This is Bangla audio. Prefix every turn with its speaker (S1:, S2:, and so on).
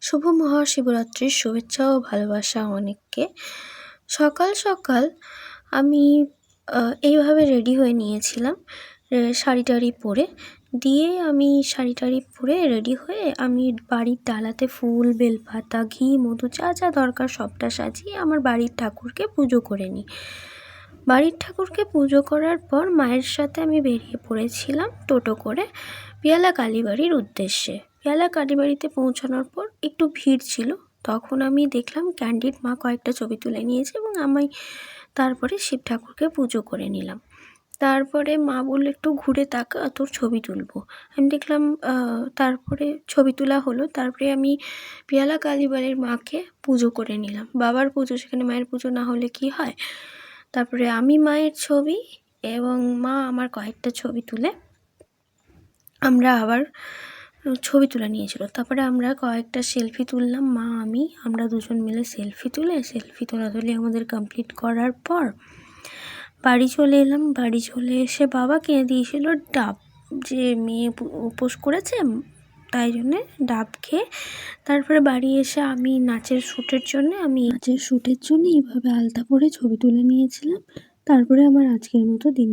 S1: শুভ মহাশিবরাত্রির শুভেচ্ছা ও ভালোবাসা অনেককে। সকাল সকাল আমি এইভাবে রেডি হয়ে নিয়েছিলাম, শাড়ি টাড়ি পরে। দিয়ে আমি শাড়ি টাড়ি পরে রেডি হয়ে আমি বাড়ির ডালাতে ফুল, বেলপাতা, ঘি, মধু যা যা দরকার সবটা সাজিয়ে আমার বাড়ির ঠাকুরকে পুজো করে নিই। বাড়ির ঠাকুরকে পুজো করার পর মায়ের সাথে আমি বেরিয়ে পড়েছিলাম টোটো করে পিয়ালা কালীবাড়ির উদ্দেশ্যে। পিয়ালা কালীবাড়িতে পৌঁছানোর পর একটু ভিড় ছিল, তখন আমি দেখলাম ক্যান্ডিড মা কয়েকটা ছবি তুলে নিয়েছে এবং আমি তারপরে শিব ঠাকুরকে পুজো করে নিলাম। তারপরে মা বলল, একটু ঘুরে তাকা, তোর ছবি তুলবো। আমি দেখলাম, তারপরে ছবি তোলা হলো। তারপরে আমি পিয়ালা কালীবাড়ির মাকে পুজো করে নিলাম। বাবার পুজো, সেখানে মায়ের পুজো না হলে কি হয়। তারপরে আমি মায়ের ছবি এবং মা আমার কয়েকটা ছবি তুলে আমরা আবার ছবি তুলে নিয়েছিল। তারপরে আমরা কয়েকটা সেলফি তুললাম, মা আমরা দুজন মিলে সেলফি তোলাতুলি আমাদের কমপ্লিট করার পর বাড়ি চলে এলাম। বাড়ি চলে এসে বাবা কিনে দিয়েছিল ডাব, যে মেয়ে উপোস করেছে তাই জন্যে ডাব খেয়ে তারপরে বাড়ি এসে আমি নাচের শ্যুটের জন্য এইভাবে আলতা পরে ছবি তুলে নিয়েছিলাম। তারপরে আমার আজকের মতো দিন